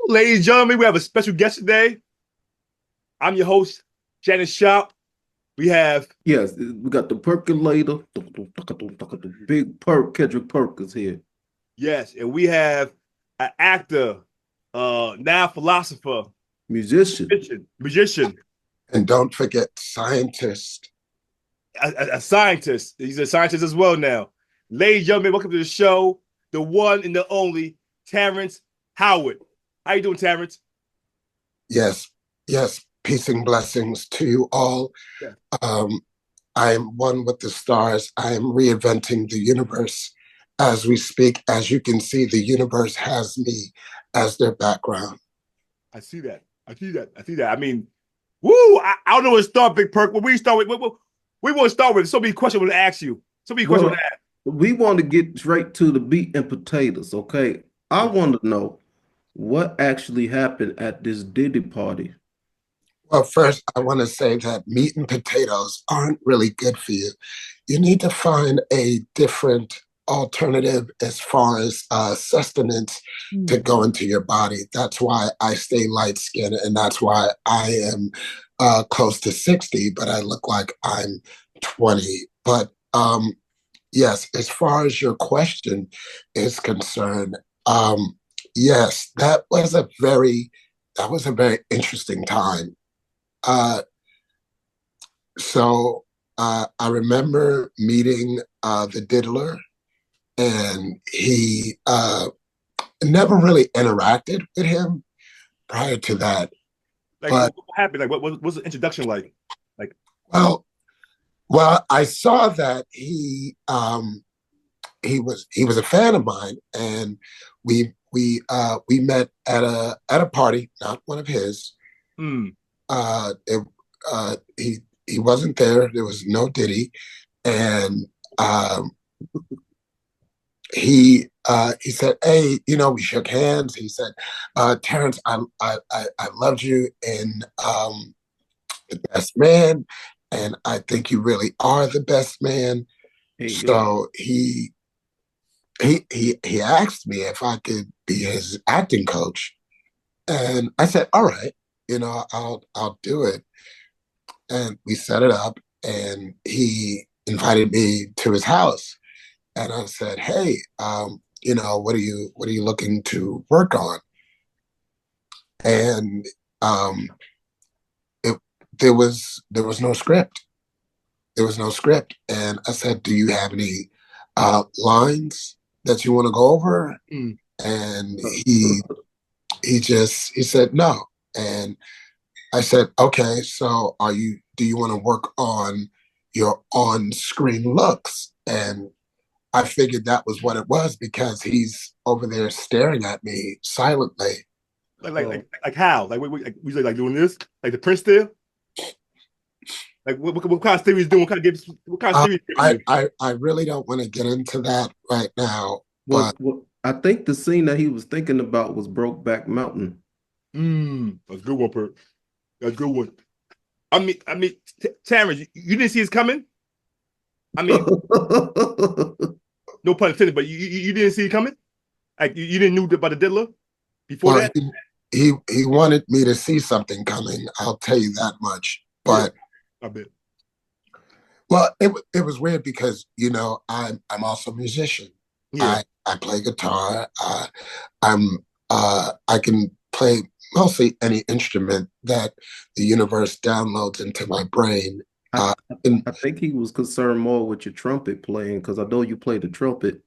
Ladies and gentlemen, we have a special guest today. I'm your host, Shannon Sharpe. We have, Yes, we got the percolator, the big perk, Kendrick Perkins here. yes, and we have an actor, now philosopher, Musician. musician, And don't forget scientist. a scientist. He's a scientist as well now. Ladies and gentlemen, welcome to the show, the one and the only Terrence Howard. How you doing, Terrence? Yes, yes, peace and blessings to you all. Yeah. I am one with the stars. I am reinventing the universe as we speak. As you can see, the universe has me as their background. I see that. I see that. I see that. I mean, woo! I don't know where to start, Big Perk. When we start with, we want to start with so many questions I want to ask you. So many questions I Well, want to ask. we want to get straight to the meat and potatoes, okay? I want to know what actually happened at this Diddy party. Well, first, I want to say that meat and potatoes aren't really good for you. You need to find a different alternative as far as sustenance to go into your body. That's why I stay light skinned, and that's why I am close to 60, but I look like I'm 20. But yes, as far as your question is concerned, yes, that was a very interesting time. Uh, so I remember meeting the diddler, and he never really interacted with him prior to that. Like, But what happened? Like, what was the introduction like? Like, well, I saw that he was a fan of mine, and we met at a party, not one of his. hmm, It, he wasn't there. There was no Diddy, and um, he said, "Hey, we shook hands." He said, "Terrence, I loved you in The Best Man, and I think you really are the best man." Hey, yo, So he asked me if I could be his acting coach, and I said, "All right, I'll do it." And we set it up, and he invited me to his house, and I said, "Hey, what are you looking to work on?" And um, it there was no script. There was no script, and I said, "Do you have any lines that you want to go over?" hmm. And he said no, and I said, "Okay, so do you want to work on your on-screen looks?" And I figured that was what it was because he's over there staring at me silently. like, like, oh, like, like how? Like, like we like doing this? Like the Prince did? Like, what kind of series doing? What kind of games? What kind of series giving I, you? I I really don't want to get into that right now, but what I think the scene that he was thinking about was Brokeback Mountain. That's a good one, Perk. That's a good one. I mean, Terrence, you didn't see this coming. I mean, no pun intended, but you didn't see it coming. Like, you didn't know about the diddler before well, that. he wanted me to see something coming. I'll tell you that much. Yeah, But I bet. well, it was weird because I'm also a musician. Yeah. I play guitar. I can play mostly any instrument that the universe downloads into my brain. I, Uh, and I think he was concerned more with your trumpet playing because I know you play the trumpet.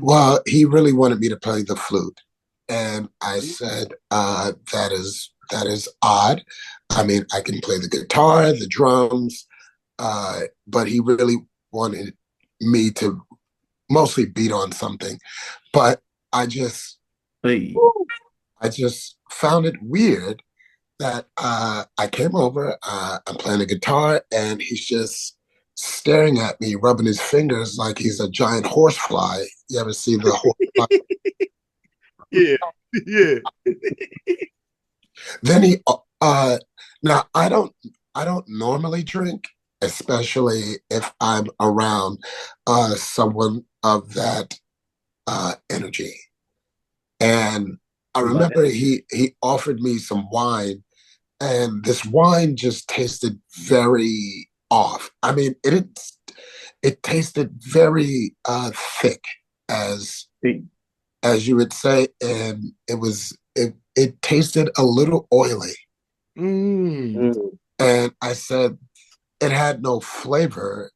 well, he really wanted me to play the flute, and I said that is odd. I mean, I can play the guitar, the drums, but he really wanted me to mostly beat on something. But I just Hey, I just found it weird that I came over, I'm playing the guitar, and he's just staring at me, rubbing his fingers like he's a giant horsefly. You ever see the horsefly? Yeah, yeah. Then now I don't normally drink, especially if I'm around someone of that energy. And I remember he offered me some wine, and this wine just tasted very off. I mean, it tasted very thick, as as you would say, and it tasted a little oily. Mm. And I said it had no flavor,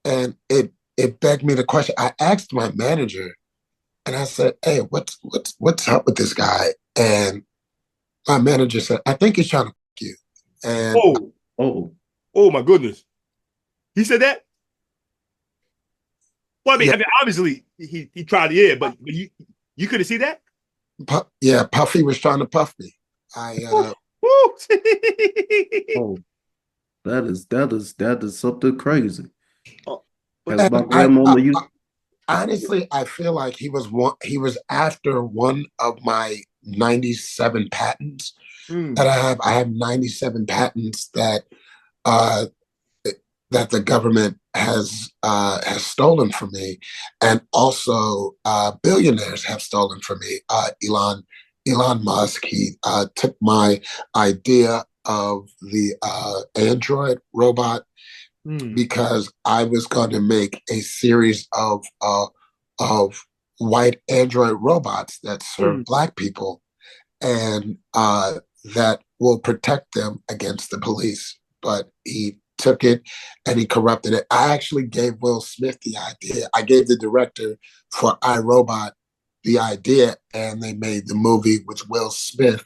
and it begged me to question. I asked my manager, and I said, "Hey, what's up with this guy?" And my manager said, "I think he's trying to fuck you." And Oh, Oh, oh my goodness. He said that? Well, yeah, I mean, obviously he tried the air, but you couldn't see that? yeah, Puffy was trying to puff me. I Woo, woo. oh, that is something crazy. Oh, but As and my I, grandmama used. honestly, I feel like he was after one of my 97 patents that mm, I have. I have 97 patents uh that the government has stolen from me, and also billionaires have stolen from me. Elon Musk, he took my idea of the Android robot mm, because I was going to make a series of white Android robots that serve mm, Black people, and that will protect them against the police. But he took it and he corrupted it. I actually gave Will Smith the idea. I gave the director for iRobot the idea, and they made the movie with Will Smith.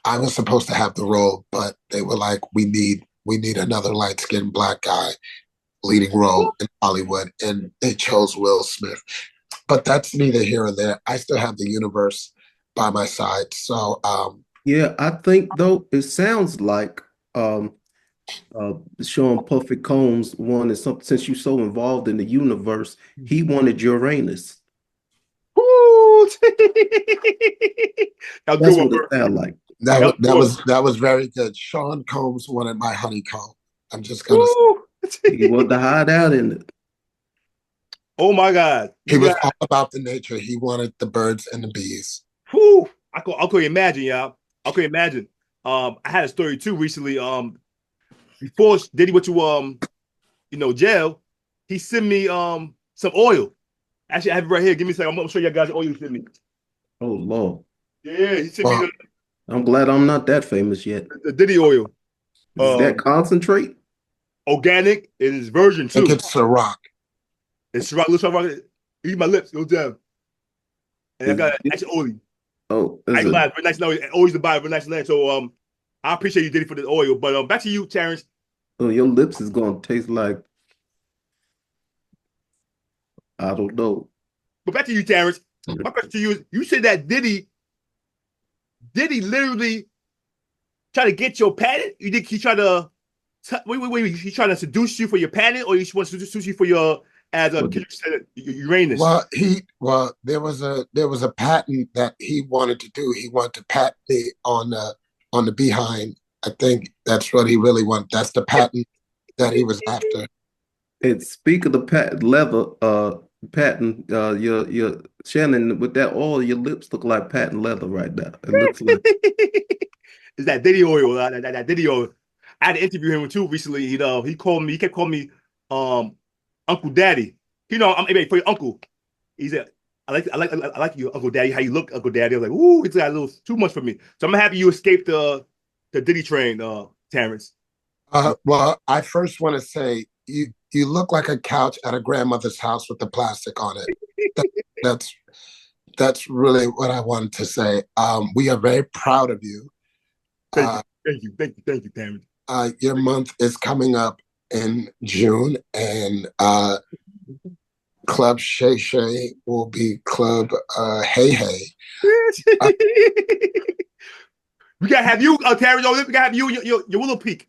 I was supposed to have the role, but they were like, we need another light skinned Black guy leading role in Hollywood, and they chose Will Smith. But that's neither here or there. I still have the universe by my side. So Yeah, I think though it sounds like um Sean Puffy Combs wanted something since you're so involved in the universe, he wanted Uranus. woo. That was a good That's one, what it bro. sounded like. That was a good one. that was very good. Sean Combs wanted my honeycomb. I'm just gonna say Woo. He wanted to hide out in it. Oh my God. he You was got all about the nature. He wanted the birds and the bees. whoo. I could imagine, y'all. I could imagine. I had a story too recently. Before Diddy went to jail, he sent me some oil. Actually, I have it right here. Give me a second. I'm gonna show you guys the oil he sent me. Oh Lord. Yeah, he sent me Well, I'm glad I'm not that famous yet. the Diddy oil. Is that concentrate? Organic. It is virgin I think too. it's Ciroc. It's rock. Looks like eat my lips. Go down. And I Is got it, actually oil. oh, I is ain't gonna it lie, very nice. No, always the buy very nice land. So I appreciate you Diddy for the oil. But back to you, Terrence. oh your lips is gonna taste like I don't know. But back to you, Terrence. My question to you is: you said that Diddy literally try to get your patent? You think he tried to wait? He trying to seduce you for your patent, or he wants to seduce you for your as a What kid said Uranus? Well, there was a patent that he wanted to do. He wanted to patent me on the behind. I think that's what he really wanted. That's the patent that he was after. and speak of the patent, your Shannon with that oil, your lips look like patent leather right now. It looks like Is that Diddy oil? That Diddy oil. I had to interview him too recently. He called me. He kept calling me Uncle Daddy. I'm for your uncle. He said, I like you, Uncle Daddy. How you look, Uncle Daddy. I was like, ooh, it's got a little too much for me. So I'm happy you escaped the Diddy train, Terrence. Well, I first want to say you look like a couch at a grandmother's house with the plastic on it. That, that's that's really what I wanted to say. We are very proud of you. Thank you, Uh, thank you, Terrence. your month is coming up in June, and Club Shay Shay will be Club Hey Hey. Uh, We gotta have you, Terrence. We gotta have you, your Willow Peak.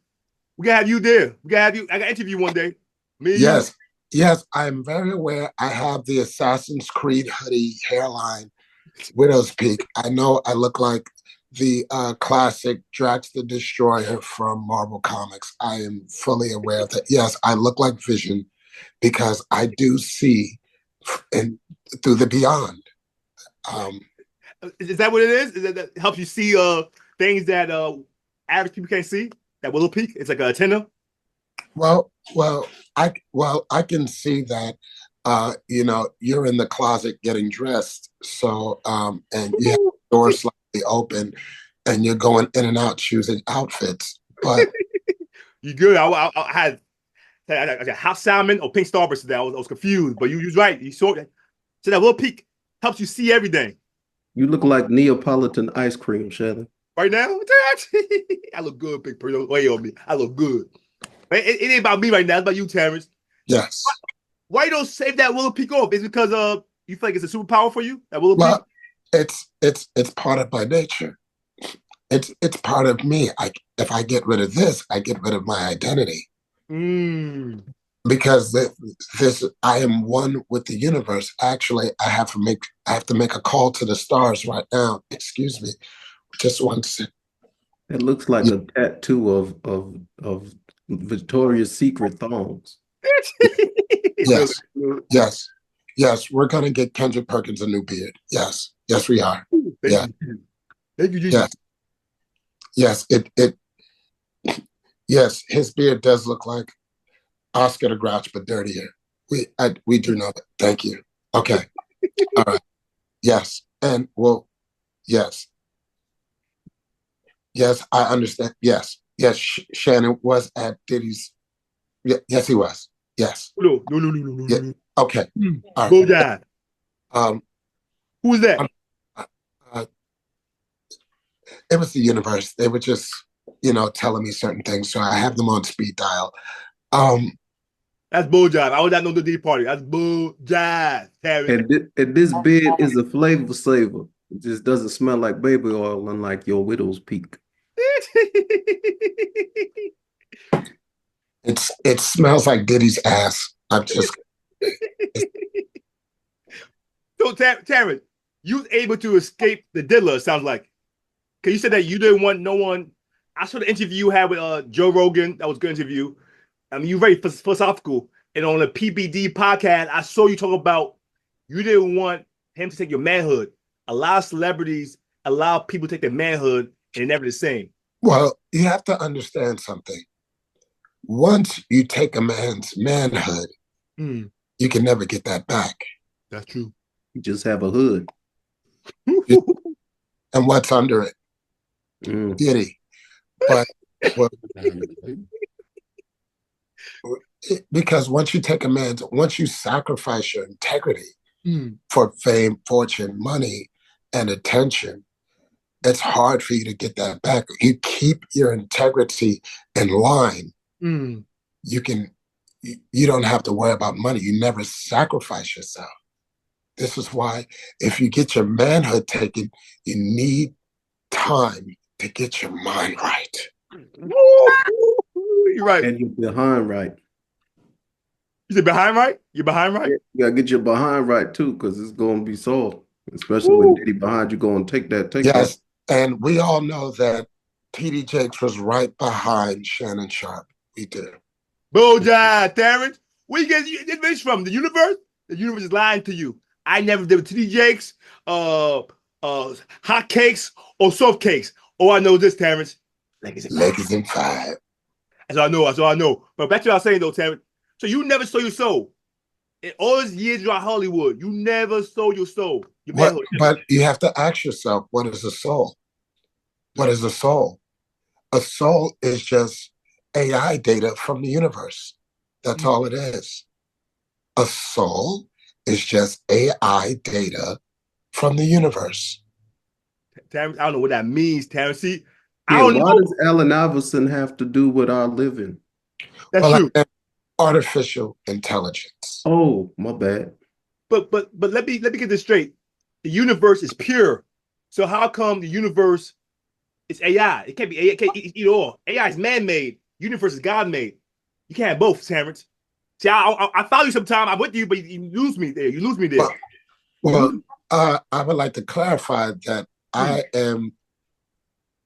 We gotta have you there. We gotta have you. I gotta interview you one day. Me and you. yes, yes, I'm very aware. I have the Assassin's Creed hoodie hairline, Widow's Peak. I know I look like the classic Drax the Destroyer from Marvel Comics. I am fully aware of that. Yes, I look like Vision because I do see and through the beyond. Is that what it is? Is that helps you see things that average people can't see? That willow peak? It's like a antenna. I can see that. You're in the closet getting dressed, so and you have the door slightly open, and you're going in and out choosing outfits. But You good? I had hot salmon or pink starburst today. I was confused, but you was right. You saw that. So that little peak helps you see everything. You look like Neapolitan ice cream, Shannon. Right now, I look good, big person. Way on me. I look good. It ain't about me right now. It's about you, Terrence. yes, Why you don't save that willow peak off? Is it because you feel like it's a superpower for you? That willow peak? well, it's part of my nature. It's part of me. If I get rid of this, I get rid of my identity. Mm. Because this I am one with the universe. Actually, I have to make a call to the stars right now. Excuse me, just one second. It looks like a tattoo of Victoria's Secret thongs. Yes, yes, yes. We're gonna get Kendrick Perkins a new beard. Yes, yes, we are. Yeah, Thank you, yes, yes. Yes. His beard does look like Oscar the Grouch, but dirtier. We do know that. Thank you. Okay. All right. Yes. And well, yes. Yes, I understand. Yes. Yes. Shannon was at Diddy's. Yes, he was. Yes. No. Yeah. Okay. All right. Bojack. Um, Who was that? uh, it was the universe. They were just, telling me certain things. So I have them on speed dial. Um, That's Bojack. I was at no Diddy party. That's Bojack. And this bed is a flavor saver. It just doesn't smell like baby oil, unlike your widow's peak. it smells like Diddy's ass. I'm just. So, Terrence, you was able to escape the diddler, it sounds like. Because you said that you didn't want no one. I saw the interview you had with Joe Rogan. That was a good interview. I mean, you're very philosophical. And on the PBD podcast, I saw you talk about you didn't want him to take your manhood. A lot of celebrities allow people to take their manhood, and they're never the same. Well, you have to understand something. Once you take a man's manhood, you can never get that back. That's true. You just have a hood. And what's under it? Diddy. But because once you sacrifice your integrity for fame, fortune, money, and attention, it's hard for you to get that back. You keep your integrity in line. You don't have to worry about money. You never sacrifice yourself. This is why if you get your manhood taken, you need time to get your mind right. You're right. And you're behind right. You said behind right? You're behind right? You gotta get your behind right too, because it's gonna be soft. Especially when Diddy behind you going take that. Yes, and we all know that TD Jakes was right behind Shannon Sharpe. We do. Bojack, Terrence. Where you get this bitch from? The universe? The universe is lying to you. I never did with TD Jakes, hot cakes, or soft cakes. Oh, I know this, Terrence. Lakers in 5. That's all I know. But back to what I was saying though, Terrence. So you never sold your soul. In all these years you're at Hollywood, you never sold your soul. But you have to ask yourself, what is a soul? What is a soul? A soul is just AI data from the universe. That's all it is. A soul is just AI data from the universe. Terrence, I don't know what that means, Terrence. See, why does Allen Iverson have to do with our living? That's true. Artificial intelligence. Oh, my bad. But let me get this straight. The universe is pure. So how come the universe is AI? It can't be AI. It can't either or. AI is man-made. Universe is God-made. You can't have both, Terrence. See, I follow you sometime. I'm with you, but you lose me there. You lose me there. I would like to clarify that I am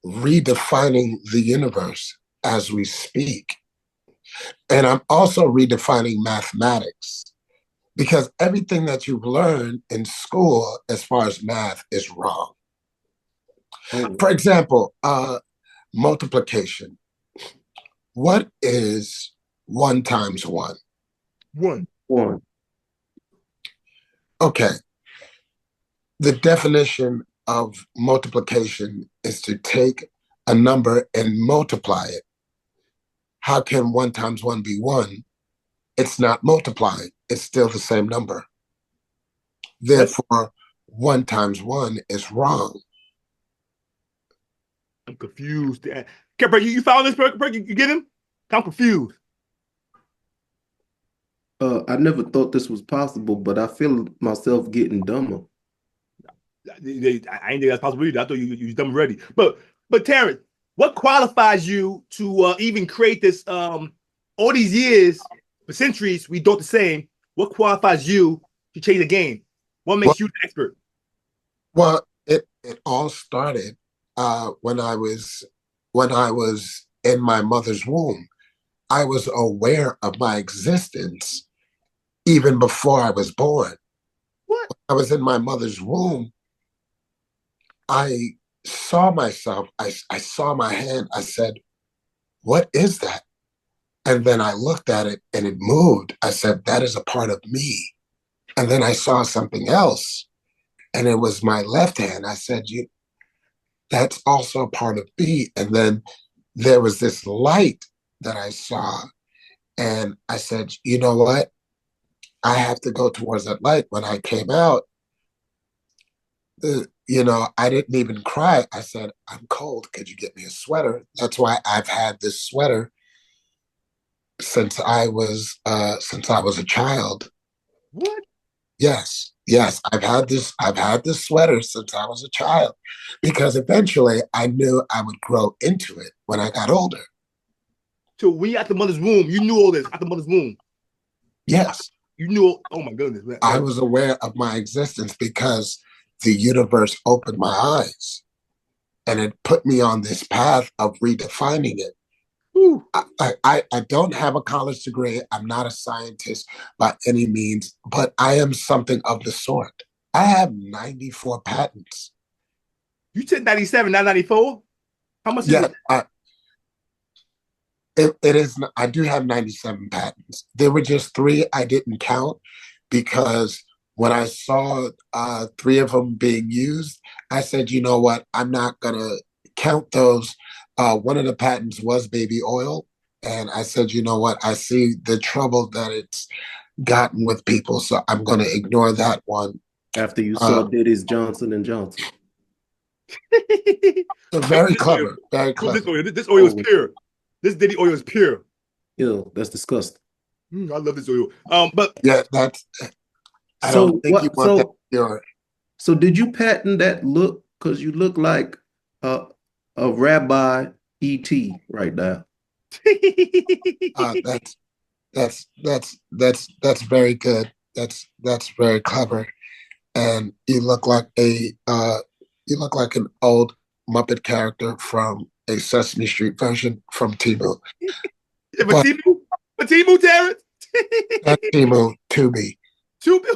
redefining the universe as we speak. And I'm also redefining mathematics, because everything that you've learned in school as far as math is wrong. Oh, For example, multiplication. What is 1 times 1? One. one. Okay. The definition of multiplication is to take a number and multiply it. How can 1 times 1 be 1? It's not multiplying. It's still the same number. Therefore, 1 times 1 is wrong. I'm confused. Kemper, you found this, Kemper? You get him? I'm confused. I never thought this was possible, but I feel myself getting dumber. I ain't think that's possible either. I thought you dumb already. But Terrence, what qualifies you to even create this? All these years, for centuries, we do the same. What qualifies you to change the game? What makes you the expert? Well, it all started when I was in my mother's womb. I was aware of my existence even before I was born. What? I was in my mother's womb. I saw myself. I saw my hand. I said, "What is that?" And then I looked at it and it moved. I said, "That is a part of me." And then I saw something else, and it was my left hand. I said, that's also a part of me. And then there was this light that I saw, and I said, you know what? I have to go towards that light. When I came out, I didn't even cry. I said, I'm cold. Could you get me a sweater? That's why I've had this sweater since I was a child. What? Yes, yes. I've had this sweater since I was a child because eventually I knew I would grow into it when I got older. So when you're at the mother's womb, you knew all this at the mother's womb. Yes. You knew, oh my goodness. Man. I was aware of my existence because the universe opened my eyes and it put me on this path of redefining it. I don't have a college degree. I'm not a scientist by any means, but I am something of the sort. I have 94 patents. You said 97, not 94? How much Yeah, is it? It is. I do have 97 patents. There were just 3 I didn't count because when I saw 3 of them being used, I said, you know what? I'm not going to count those. One of the patents was baby oil. And I said, you know what? I see the trouble that it's gotten with people. So I'm going to ignore that one. After you saw Diddy's Johnson and Johnson. Very clever. Very clever. This oil is pure. This Diddy oil is pure. Ew, that's disgusting. I love this oil. But yeah, that's. I don't think you want that pure. So did you patent that look? Because you look like a Rabbi E.T. right now. That's very good. That's very clever. And you look like an old Muppet character from a Sesame Street version from Timu. Yeah, but Timu, Terrence. Not Timu, Tubi. Tubi.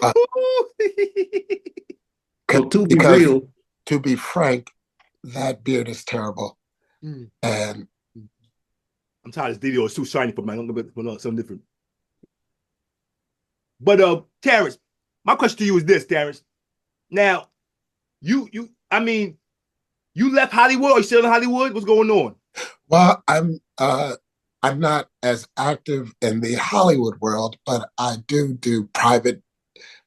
To be real, to be frank, that beard is terrible. And I'm tired of this video. It's too shiny for me. I'm gonna put something different. But Terrence, my question to you is this, Terrence. Now, you left Hollywood or you still in Hollywood? What's going on? Well, I'm not as active in the Hollywood world, but I do private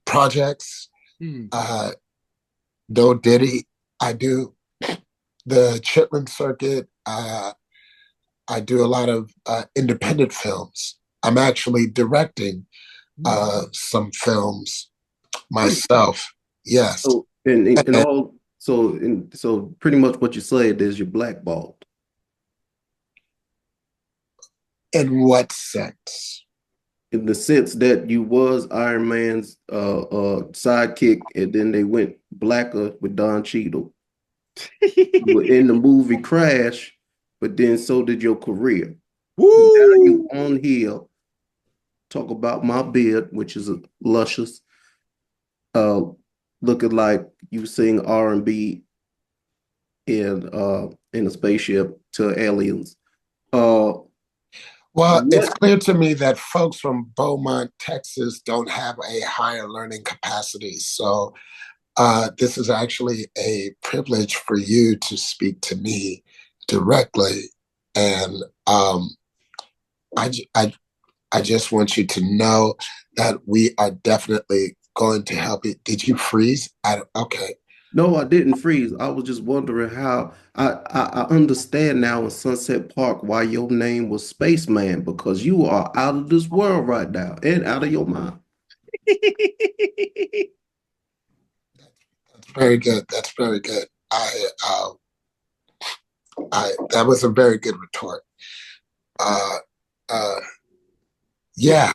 projects. No Diddy. I do the Chitlin circuit. I do a lot of independent films. I'm actually directing some films myself. Yes. So so pretty much what you said is you're blackballed. In what sense? In the sense that you was Iron Man's sidekick, and then they went blacker with Don Cheadle. You were in the movie Crash, but then so did your career. Woo! Now you on here talk about my beard, which is luscious, uh, looking like you sing R&B in a spaceship to aliens. Uh, Well, it's what? clear to me that folks from Beaumont, Texas don't have a higher learning capacity. So this is actually a privilege for you to speak to me directly. And I, I, I just want you to know that we are definitely going to help you. Did you freeze? Okay. No, I didn't freeze. I was just wondering how I understand now in Sunset Park why your name was Spaceman because you are out of this world right now and out of your mind. That's very good. That's very good. I that was a very good retort. Uh, uh, yeah.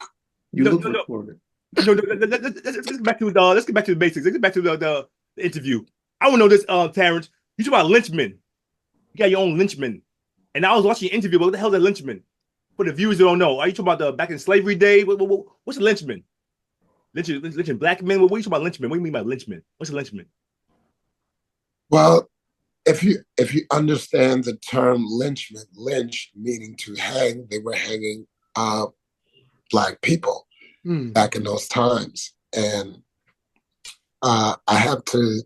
You No, look no, no, recorded. no, no, let's get back to let's get back to the basics. Let's get back to the interview. I want to know this, Terrence. You talk about lynchman. You got your own lynchman, and I was watching your interview. But what the hell is a lynchman? For the viewers that don't know, are you talking about the back in slavery day? What's a lynchman? Lynching black men? What are you talking about lynchman? What do you mean by lynchman? What's a lynchman? Well, if you understand the term lynchman, lynch meaning to hang, they were hanging uh, black people Hmm. back in those times, and I have to.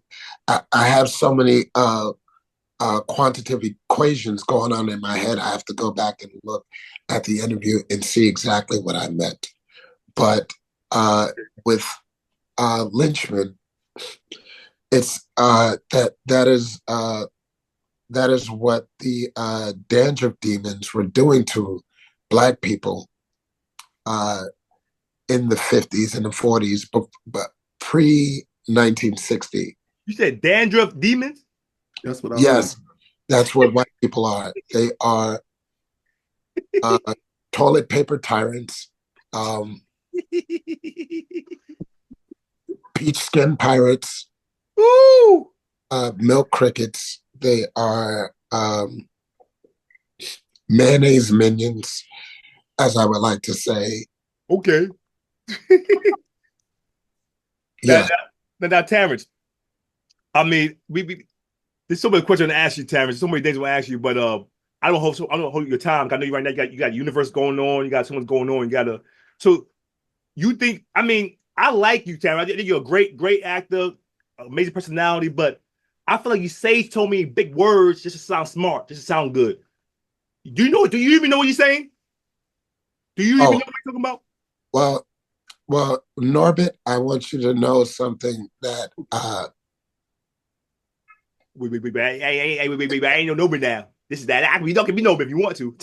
I have so many quantitative equations going on in my head. I have to go back and look at the interview and see exactly what I meant. But with Lynchman, it's that is what the dandruff demons were doing to black people in the 50s and the 40s, but pre 1960. You said dandruff demons? That's what I heard. Yes, that's what white people are. They are uh, toilet paper tyrants, um, peach skin pirates, Ooh. milk crickets. They are mayonnaise minions, as I would like to say. Okay. Yeah. Now, Terrence. I mean, there's so many questions to ask you, Terrence. So many things to ask you, but I don't hold your time. I know you right now. You got universe going on. You got so much going on. You got to. So you think? I mean, I like you, Terrence. I think you're a great actor, amazing personality. But I feel like you say so many big words just to sound smart, just to sound good. Do you know? Do you even know what you're saying? Do you even Oh, know what you're talking about? well, Norbit, I want you to know something that Wait. I ain't no Nobel now. This is that. You don't give me Nobel if you want to.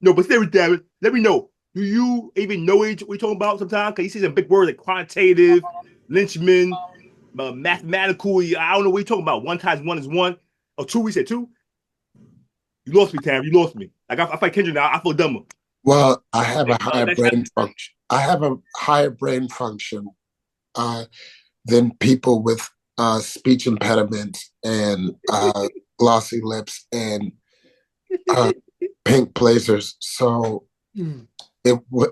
No, but seriously, David, let me know. Do you even know what you're talking about sometimes? Because you see some big words like quantitative, lynchman, mathematical. I don't know what you're talking about. One times one is one. Or two, we said two. You lost me, Tam. You lost me. Like I fight Kendrick now. I feel dumber. well, I have a higher Next time. brain function. I have a higher brain function uh, than people with speech impediments and glossy lips and uh, pink blazers. So it would.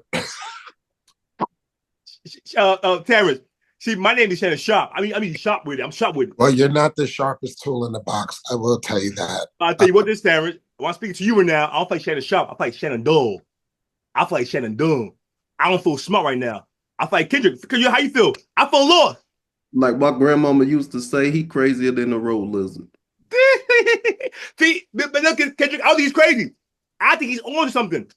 Terrence. See, my name is Shannon Sharpe. I mean, Sharpe with it. I'm Sharpe with it. Well, you're not the sharpest tool in the box. I will tell you that. I'll tell you what, this Terrence. When I'm speaking to you right now, I don't fight Shannon Sharpe. I fight Shannon Dull. I fight Shannon Dunn. I don't feel smart right now. I fight Kendrick. How you feel? I feel lost. Like my grandmama used to say, he crazier than a road lizard. See, but look, Kendrick, I don't think he's crazy. I think he's on something.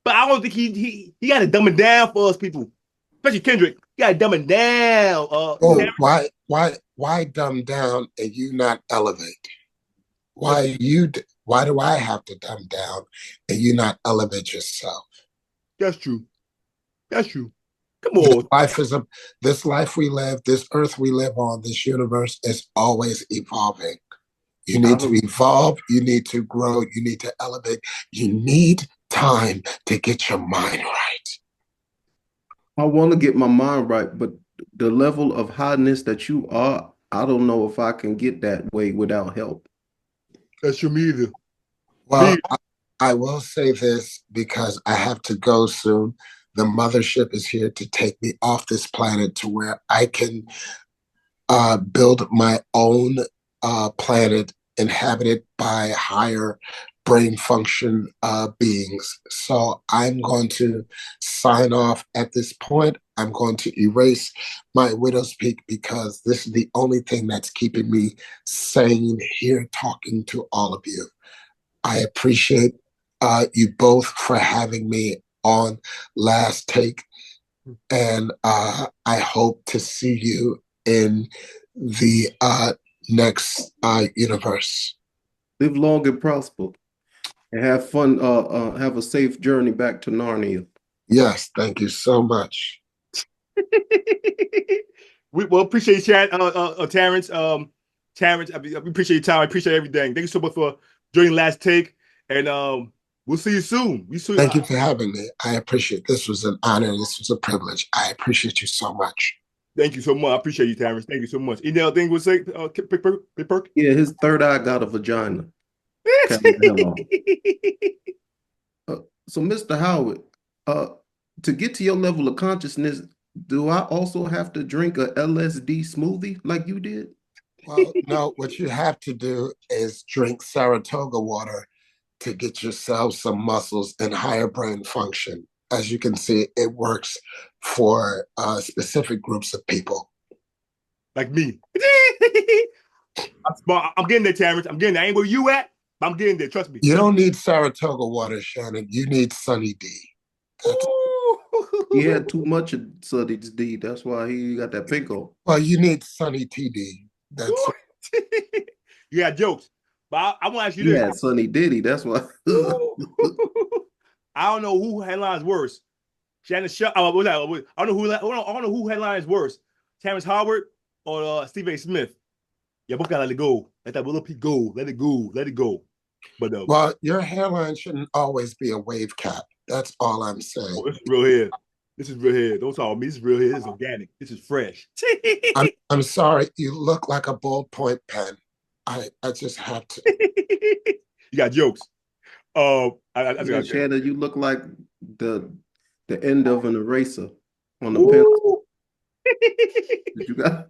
But I don't think he got to dumb it down for us people. Especially Kendrick. He got to dumb it down. Oh, why dumb down and you not elevate? Why do I have to dumb down and you not elevate yourself? That's true. That's true. Come This on. life is this life we live, this earth we live on, this universe is always evolving. You need to evolve, you need to grow, you need to elevate, you need time to get your mind right. I want to get my mind right, but the level of highness that you are, I don't know if I can get that way without help. That's true, me either. Well, I will say this because I have to go soon. The mothership is here to take me off this planet to where I can build my own planet inhabited by higher brain function beings. So I'm going to sign off at this point. I'm going to erase my widow's peak because this is the only thing that's keeping me sane here talking to all of you. I appreciate you both for having me on Last Take, and I hope to see you in the next universe. Live long and prosper, and have fun. Have a safe journey back to Narnia. Yes, thank you so much. We well appreciate you, Terrence. Terrence, we appreciate your time. I appreciate everything. Thank you so much for joining Last Take, and we'll see you soon. Thank you for having me. I appreciate it. This was an honor. This was a privilege. I appreciate you so much. Thank you so much. I appreciate you, Terrence. Thank you so much. Any other thing we'll say, Big Perk? Yeah, his third eye got a vagina. So, Mr. Howard, uh, to get to your level of consciousness, do I also have to drink a LSD smoothie like you did? Well, no, what you have to do is drink Saratoga water to get yourself some muscles and higher brain function. As you can see, it works for specific groups of people. Like me. I'm getting there, Terrence. I'm getting there. I ain't where you at, but I'm getting there. Trust me. You don't need Saratoga water, Shannon. You need Sunny D. He had too much of Sunny D. That's why he got that pinkle. Well, you need Sunny TD. That's You got jokes. But I want to ask you He this. had Sunny Diddy. That's why. I don't know who headlines worse. Shannon Sharpe. I don't know who headlines worse. Terrence Howard or Stephen A. Smith. You both gotta let it go. Let that little peak go. Let it go. Let it go. But well, your hairline shouldn't always be a wave cap. That's all I'm saying. This is real hair. This is real hair. Don't talk me. This is real hair. This is organic. This is fresh. I'm sorry. You look like a ballpoint pen. I just have to. You got jokes. Shannon, you look like the end of an eraser on the pencil. You got.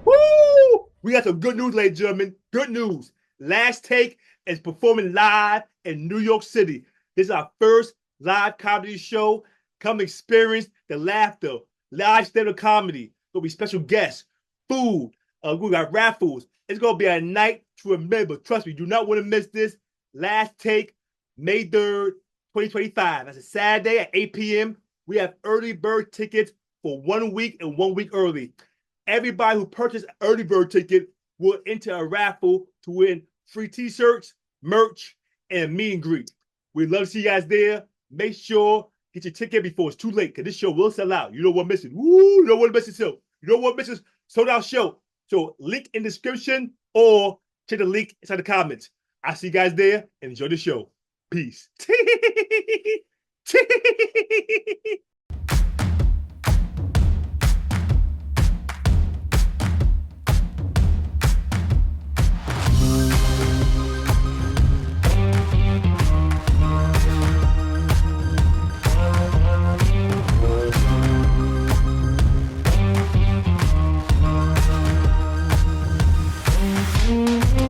Woo! We got some good news, ladies and gentlemen. Good news. Last Take is performing live in New York City. This is our first live comedy show. Come experience the laughter, live stand-up comedy. There'll be special guests, food. We got raffles. It's gonna be a night to remember. Trust me, you do not want to miss this. Last Take, May 3rd, 2025. That's a Saturday at 8 p.m. We have early bird tickets for 1 week and 1 week early. Everybody who purchased an early bird ticket will enter a raffle to win free t-shirts, merch, and meet and greet. We'd love to see you guys there. Make sure get your ticket before it's too late, because this show will sell out. You don't want to miss it. Woo! You don't want to miss it. So you don't want to miss this sold out show. So link in description or check the link inside the comments. I'll see you guys there and enjoy the show. Peace.